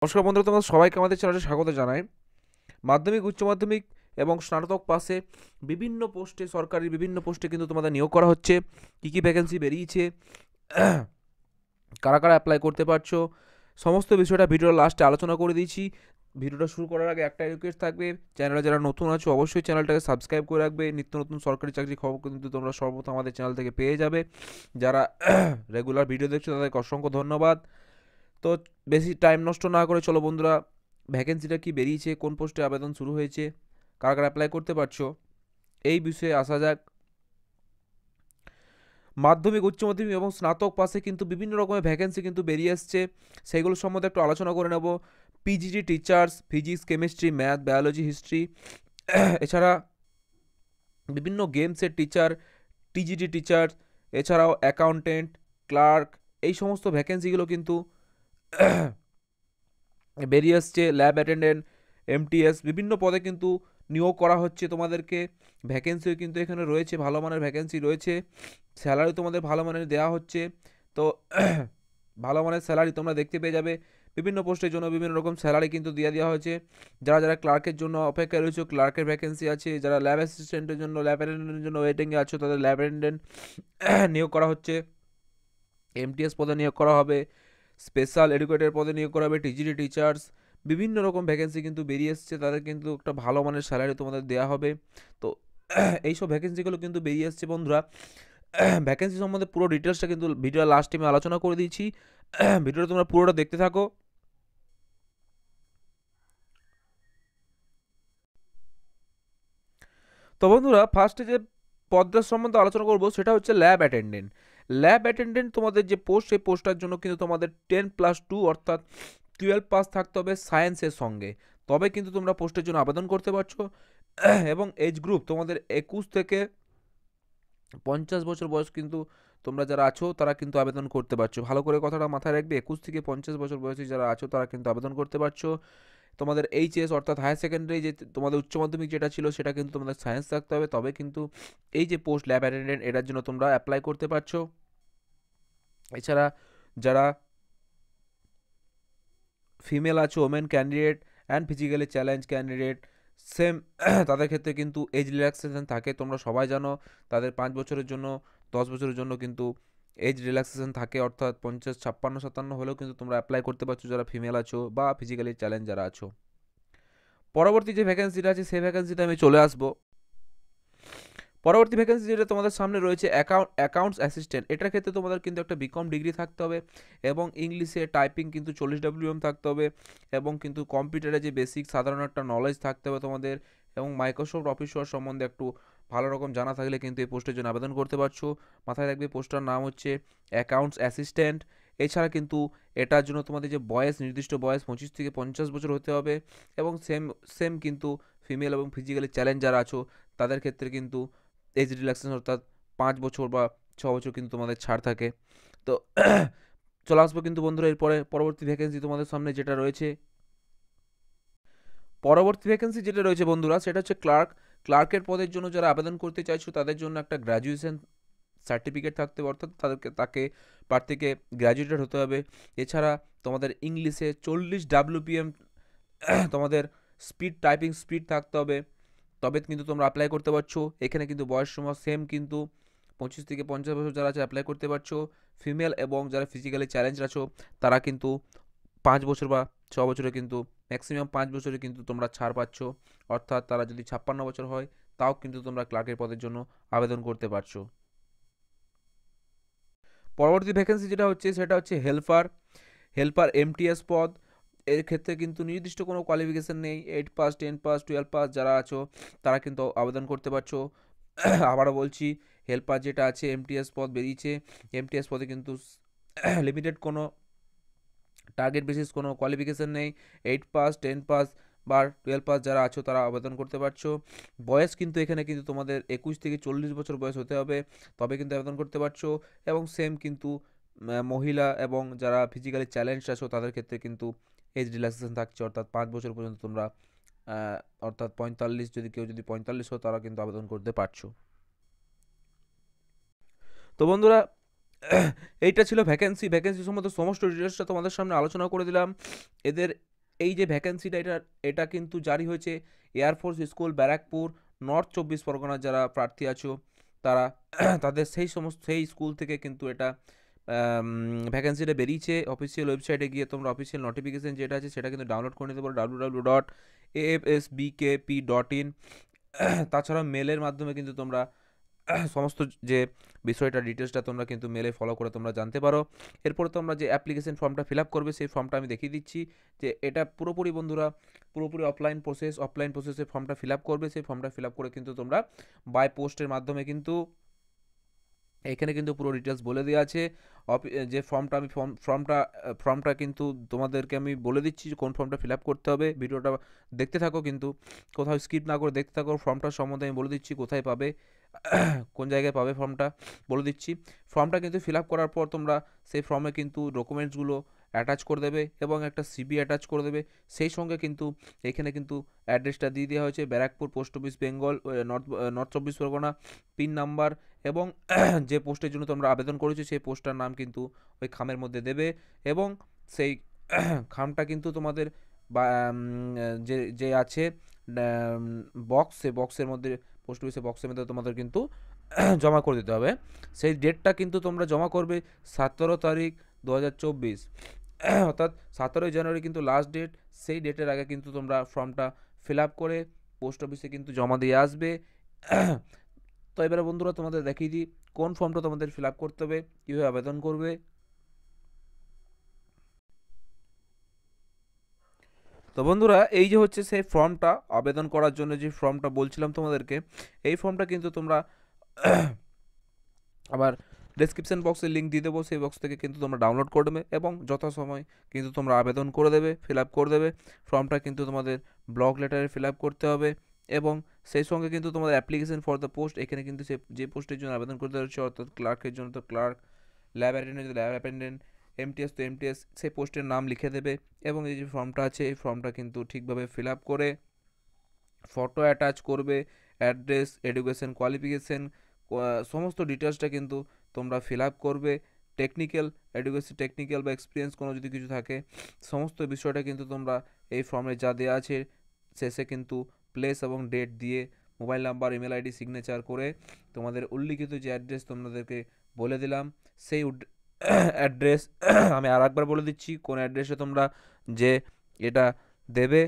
নমস্কার বন্ধুরা, তোমাদের সবাইকে আমাদের চ্যানেলে স্বাগত জানাই। মাধ্যমিক, উচ্চ মাধ্যমিক এবং স্নাতক পাশে বিভিন্ন পোস্টে, সরকারি বিভিন্ন পোস্টে কিন্তু তোমাদের নিয়োগ করা হচ্ছে। কী কী ভ্যাকেন্সি বেরিয়েছে, কারা কারা অ্যাপ্লাই করতে পারছো, সমস্ত বিষয়টা ভিডিওর লাস্টে আলোচনা করে দিয়েছি। ভিডিওটা শুরু করার আগে একটা রিকোয়েস্ট থাকবে, চ্যানেলে যারা নতুন আছো অবশ্যই চ্যানেলটাকে সাবস্ক্রাইব করে রাখবে। নিত্য নতুন সরকারি চাকরি খবর কিন্তু তোমরা সর্বপ্রথম আমাদের চ্যানেল থেকে পেয়ে যাবে। যারা রেগুলার ভিডিও দেখছো তাদেরকে অসংখ্য ধন্যবাদ। তো বেশি টাইম নষ্ট না করে চলো বন্ধুরা, ভ্যাকেন্সিটা কি বেরিয়েছে, কোন পোস্টে আবেদন শুরু হয়েছে, কারা কারা অ্যাপ্লাই করতে পারছো, এই বিষয়ে আসা যাক। মাধ্যমিক, উচ্চ মাধ্যমিক এবং স্নাতক পাশে কিন্তু বিভিন্ন রকমের ভ্যাকেন্সি কিন্তু বেরিয়ে এসছে, সেইগুলো সম্বন্ধে একটু আলোচনা করে নেব। PGT teachers, physics, chemistry, math, biology, history, এছাড়া বিভিন্ন গেমসের টিচার, টিজিটি টিচার, এছাড়াও অ্যাকাউন্টেন্ট, ক্লার্ক, এই সমস্ত ভ্যাকেন্সিগুলো কিন্তু বেরিয়ে আসছে। ল্যাব অ্যাটেন্ডেন্ট, এমটিএস, বিভিন্ন পদে কিন্তু নিয়োগ করা হচ্ছে তোমাদেরকে। ভ্যাকেন্সিও কিন্তু এখানে রয়েছে, ভালো মানের ভ্যাকেন্সি রয়েছে। স্যালারি তোমাদের ভালো মানের দেওয়া হচ্ছে। তো ভালো মানের স্যালারি তোমরা দেখতে পেয়ে যাবে। বিভিন্ন পোস্টের জন্য বিভিন্ন রকম স্যালারি কিন্তু দিয়ে দেওয়া হয়েছে। যারা যারা ক্লার্কের জন্য অপেক্ষায় রয়েছে, ক্লার্কের ভ্যাকেন্সি আছে। যারা ল্যাব অ্যাসিস্ট্যান্টের জন্য, ল্যাব অ্যাটেন্ডেন্টের জন্য ওয়েটিংয়ে আছো, তাদের ল্যাব অ্যাটেন্ডেন্ট নিয়োগ করা হচ্ছে। এমটিএস পদে নিয়োগ করা হবে, স্পেশাল এডুকেটর পদে নিয়োগ করা হবে, টিজিটি টিচার্স, বিভিন্ন রকম ভ্যাকেন্সি কিন্তু বেরিয়ে এসছে। তাদের কিন্তু একটা ভালো মানের স্যালারি তোমাদের দেওয়া হবে। তো এইসব ভ্যাকেন্সিগুলো কিন্তু বেরিয়ে এসছে বন্ধুরা। ভ্যাকেন্সি সম্বন্ধে পুরো ডিটেলসটা কিন্তু ভিডিওর লাস্ট টাইমে আলোচনা করে দিয়েছি। ভিডিওটা তোমরা পুরোটা দেখতে থাকো। তো বন্ধুরা, ফার্স্টে যে পদটার সম্বন্ধে আলোচনা করবো সেটা হচ্ছে ল্যাব অ্যাটেন্ডেন্ট। ল্যাব অ্যাটেন্ডেন্ট তোমাদের যে পোস্ট, সেই পোস্টটার জন্য কিন্তু তোমাদের 10+2 অর্থাৎ 12 পাস থাকতে হবে সায়েন্সের সঙ্গে, তবে কিন্তু তোমরা পোস্টের জন্য আবেদন করতে পারছো। এবং এজ গ্রুপ তোমাদের 21 থেকে 50 বছর বয়স কিন্তু তোমরা যারা আছো তারা কিন্তু আবেদন করতে পারছো। ভালো করে কথাটা মাথায় রাখবে, 21 থেকে 50 বছর বয়সী যারা আছো তারা কিন্তু আবেদন করতে পারছো। তোমাদের এইচএস অর্থাৎ হায়ার সেকেন্ডারি যে তোমাদের উচ্চ মাধ্যমিক যেটা ছিল সেটা কিন্তু তোমাদের সায়েন্স থাকতে হবে, তবে কিন্তু এই যে পোস্ট ল্যাব অ্যাটেন্ডেন্ট এটার জন্য তোমরা অ্যাপ্লাই করতে পারছো। এছাড়া যারা ফিমেল আছো, women candidate and physically challenge candidate, same তাদের ক্ষেত্রে কিন্তু এজ রিল্যাক্সেশন থাকে, তোমরা সবাই জানো। তাদের 5 বছরের জন্য, 10 বছরের জন্য কিন্তু এজ রিল্যাক্সেশন থাকে, অর্থাৎ 50, 56, 57 হলেও কিন্তু তোমরা অ্যাপ্লাই করতে পারছো যারা ফিমেল আছো বা ফিজিক্যালি চ্যালেঞ্জ যারা আছো। পরবর্তী যে ভ্যাকেন্সিটা আছে সেই ভ্যাকেন্সিতে আমি চলে আসবো। পরবর্তী ভ্যাকেন্সি যেটা তোমাদের সামনে রয়েছে অ্যাকাউন্টস অ্যাসিস্ট্যান্ট। এটার ক্ষেত্রে তোমাদের কিন্তু একটা বিকম ডিগ্রি থাকতে হবে এবং ইংলিশে টাইপিং কিন্তু 40 WM থাকতে হবে, এবং কিন্তু কম্পিউটারে যে বেসিক সাধারণ একটা নলেজ থাকতে হবে তোমাদের, এবং মাইক্রোসফট অফিস ওয়ার্ক সম্বন্ধে একটু ভালো রকম জানা থাকলে কিন্তু এই পোস্টের জন্য আবেদন করতে পারছো। মাথায় রাখবে পোস্টার নাম হচ্ছে অ্যাকাউন্টস অ্যাসিস্ট্যান্ট। এছাড়া কিন্তু এটার জন্য তোমাদের যে বয়স, নির্দিষ্ট বয়স 25 থেকে 50 বছর হতে হবে, এবং সেম সেম কিন্তু ফিমেল এবং ফিজিক্যালি চ্যালেঞ্জ যারা আছো তাদের ক্ষেত্রে কিন্তু এজ রিল্যাক্সেশন অর্থাৎ 5 বছর বা 6 বছর কিন্তু তোমাদের ছাড় থাকে। তো চলে আসবো কিন্তু বন্ধুরা এরপরে পরবর্তী ভ্যাকেন্সি তোমাদের সামনে যেটা রয়েছে। পরবর্তী ভ্যাকেন্সি যেটা রয়েছে বন্ধুরা সেটা হচ্ছে ক্লার্ক। ক্লার্কের পদের জন্য যারা আবেদন করতে চাইছো তাদের জন্য একটা গ্র্যাজুয়েশন সার্টিফিকেট থাকতে হবে, অর্থাৎ তাকে প্রার্থীকে গ্র্যাজুয়েটেড হতে হবে। এছাড়া তোমাদের ইংলিশে 40 WPM তোমাদের স্পিড, টাইপিং স্পিড থাকতে হবে, তবে কিন্তু তোমরা অ্যাপ্লাই করতে পারছো। এখানে কিন্তু বয়স সীমা সেম, কিন্তু 25 থেকে 50 বছর যারা আছে অ্যাপ্লাই করতে পারছো। ফিমেল এবং যারা ফিজিক্যালি চ্যালেঞ্জ আছো তারা কিন্তু 5 বছর বা 6 বছরে কিন্তু, ম্যাক্সিমাম 5 বছরে কিন্তু তোমরা ছাড় পাচ্ছ, অর্থাৎ তারা যদি 56 বছর হয় তাও কিন্তু তোমরা ক্লার্কের পদের জন্য আবেদন করতে পারছো। পরবর্তী ভ্যাকেন্সি যেটা হচ্ছে সেটা হচ্ছে হেল্পার। হেল্পার এমটিএস পদ। এর ক্ষেত্রে কিন্তু নির্দিষ্ট কোনো কোয়ালিফিকেশান নেই, 8 পাস, 10 পাস, 12 পাস যারা আছো তারা কিন্তু আবেদন করতে পারছো। আবারও বলছি, হেল্পার যেটা আছে এমটিএস পদ বেরিয়েছে। এমটিএস পদে কিন্তু লিমিটেড কোনো টার্গেট বেসিস কোনো কোয়ালিফিকেশান নেই। 8 পাস, 10 পাস বা 12 পাস যারা আছো তারা আবেদন করতে পারছো। বয়স কিন্তু এখানে কিন্তু তোমাদের 21 থেকে 40 বছর বয়স হতে হবে, তবে কিন্তু আবেদন করতে পারছো। এবং সেম কিন্তু মহিলা এবং যারা ফিজিক্যালি চ্যালেঞ্জ আছো তাদের ক্ষেত্রে কিন্তু এজ রিল্যাক্সেশন থাকছে, অর্থাৎ 5 বছর পর্যন্ত তোমরা অর্থাৎ 45, যদি কেউ যদি 45 হয় তারা কিন্তু আবেদন করতে পারছো। তো বন্ধুরা, এইটা ছিল ভ্যাকেন্সি। ভ্যাকেন্সি সম্বন্ধে সমস্ত ডিটেলসটা তোমাদের সামনে আলোচনা করে দিলাম। এদের এই যে ভ্যাকেন্সিটা এটা কিন্তু জারি হয়েছে এয়ারফোর্স স্কুল ব্যারাকপুর নর্থ 24 পরগনার যারা প্রার্থী আছো তারা তাদের সেই স্কুল থেকে কিন্তু এটা ভ্যাকেন্সিটা বেরিয়েছে। অফিসিয়াল ওয়েবসাইটে গিয়ে তোমরা অফিসিয়াল নোটিফিকেশন যেটা আছে সেটা কিন্তু ডাউনলোড করে নিতে পারো www.afsbkp.in। তাছাড়া মেলের মাধ্যমে কিন্তু তোমরা সমস্ত যে বিষয়টা ডিটেলসটা তোমরা কিন্তু মেলে ফলো করে তোমরা জানতে পারো। এরপর তোমরা যে অ্যাপ্লিকেশন ফর্মটা ফিল আপ করবে সেই ফর্মটা আমি দেখিয়ে দিচ্ছি যে এটা পুরোপুরি বন্ধুরা পুরোপুরি অফলাইন প্রসেসে ফর্মটা ফিল আপ করবে। সেই ফর্মটা ফিল আপ করে কিন্তু তোমরা বাই পোস্টের মাধ্যমে কিন্তু এখানে কিন্তু পুরো ডিটেলস বলে দেওয়া আছে। যে ফর্মটা কিন্তু তোমাদেরকে আমি বলে দিচ্ছি কোন ফর্মটা ফিল আপ করতে হবে। ভিডিওটা দেখতে থাকো, কিন্তু কোথাও স্কিপ না করে দেখতে থাকো। ফর্মটার সম্বন্ধে আমি বলে দিচ্ছি কোথায় পাবে, কোন জায়গায় পাবে ফর্মটা বলে দিচ্ছি। ফর্মটা কিন্তু ফিল আপ করার পর তোমরা সেই ফর্মে কিন্তু ডকুমেন্টসগুলো অ্যাটাচ করে দেবে এবং একটা সিবি অ্যাটাচ করে দেবে। সেই সঙ্গে কিন্তু এখানে কিন্তু অ্যাড্রেসটা দিয়ে দেওয়া হয়েছে Barrackpore post office Bengal north 24 Pargana, pin number এবং যে পোস্টের জন্য তোমরা আবেদন করেছো সেই পোস্টটার নাম কিন্তু ওই খামের মধ্যে দেবে। এবং সেই খামটা কিন্তু তোমাদের বা যে আছে বক্স, সেই বক্সের মধ্যে পোস্ট অফিসের বক্সের মধ্যে তোমাদের কিন্তু জমা করে দিতে হবে। সেই ডেটটা কিন্তু তোমরা জমা করবে 17 তারিখ 2024, অর্থাৎ 17 জানুয়ারি কিন্তু লাস্ট ডেট। সেই ডেটের আগে কিন্তু তোমরা ফর্মটা ফিল আপ করে পোস্ট অফিসে কিন্তু জমা দিয়ে আসবে। তো এবারে বন্ধুরা তোমাদের দেখিয়ে দিই কোন ফর্মটা তোমাদের ফিল আপ করতে হবে, কীভাবে আবেদন করবে। তো বন্ধুরা এই যে হচ্ছে সেই ফর্মটা, আবেদন করার জন্য যে ফর্মটা বলছিলাম তোমাদেরকে, এই ফর্মটা কিন্তু তোমরা আবার ডেসক্রিপশন বক্সে লিঙ্ক দিয়ে দেবো, সেই বক্স থেকে কিন্তু তোমরা ডাউনলোড করে দেবে এবং যথাসময় কিন্তু তোমরা আবেদন করে দেবে, ফিল আপ করে দেবে। ফর্মটা কিন্তু তোমাদের ব্লক লেটারে ফিল আপ করতে হবে এবং সেই সঙ্গে কিন্তু তোমাদের অ্যাপ্লিকেশন ফর দ্য পোস্ট, এখানে কিন্তু যে পোস্টের জন্য আবেদন করতে হচ্ছে, অর্থাৎ ক্লার্কের জন্য তো clerk, lab attendant lab attendant, MTS তো এমটিএস, সেই পোস্টের নাম লিখে দেবে। এবং এই যে ফর্মটা আছে এই ফর্মটা কিন্তু ঠিকভাবে ফিল আপ করে ফটো অ্যাটাচ করবে, অ্যাড্রেস, এডুকেশন কোয়ালিফিকেশন, সমস্ত ডিটেলসটা কিন্তু তোমরা ফিল আপ করবে। টেকনিক্যাল বা এক্সপিরিয়েন্স কোনো যদি কিছু থাকে সমস্ত বিষয়টা কিন্তু তোমরা এই ফর্মে যা দেওয়া আছে শেষে কিন্তু প্লেস এবং ডেট দিয়ে mobile number, email ID signature করে তোমাদের উল্লিখিত যে অ্যাড্রেস তোমাদেরকে বলে দিলাম সেই অ্যাড্রেস আমি আর একবার বলে দিচ্ছি কোন অ্যাড্রেসে তোমরা যে এটা দেবে।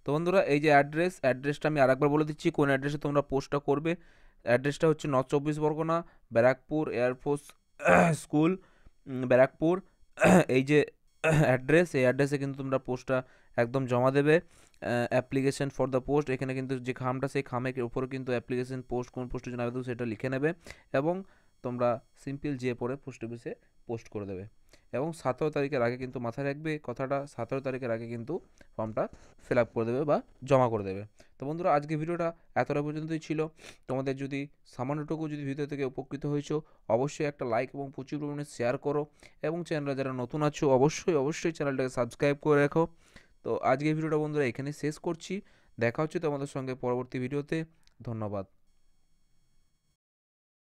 তো বন্ধুরা এই যে অ্যাড্রেসটা আমি আরেকবার বলে দিচ্ছি কোন অ্যাড্রেসে তোমরা পোস্টটা করবে। অ্যাড্রেসটা হচ্ছে north 24 Pargana, Barrackpore air force school, Barrackpore. এই যে এই অ্যাড্রেসে কিন্তু তোমরা পোস্টটা একদম জমা দেবে। অ্যাপ্লিকেশন ফর দ্য পোস্ট, এখানে কিন্তু যে খামটা সেই খামের উপরে কিন্তু অ্যাপ্লিকেশন পোস্ট, কোন পোস্টের জন্য আবেদন সেটা লিখে নেবে এবং তোমরা সিম্পল যে পরে পোস্ট অফিসে পোস্ট করে দেবে। এবং 17 তারিখের আগে কিন্তু মাথায় রাখবে কথাটা, 17 তারিখের আগে কিন্তু ফর্মটা ফিল আপ করে দেবে বা জমা করে দেবে। তো বন্ধুরা আজকে ভিডিওটা এতটা পর্যন্তই ছিল। তোমাদের যদি সামান্যটুকু যদি ভিডিও থেকে উপকৃত হয়েছো অবশ্যই একটা লাইক এবং প্রচুর পরিমাণে শেয়ার করো এবং চ্যানেলে যারা নতুন আছো অবশ্যই চ্যানেলটাকে সাবস্ক্রাইব করে রাখো। তো আজকের ভিডিওটা বন্ধুরা এখানে শেষ করছি, দেখা হচ্ছে তোমাদের সঙ্গে পরবর্তী ভিডিওতে। ধন্যবাদ।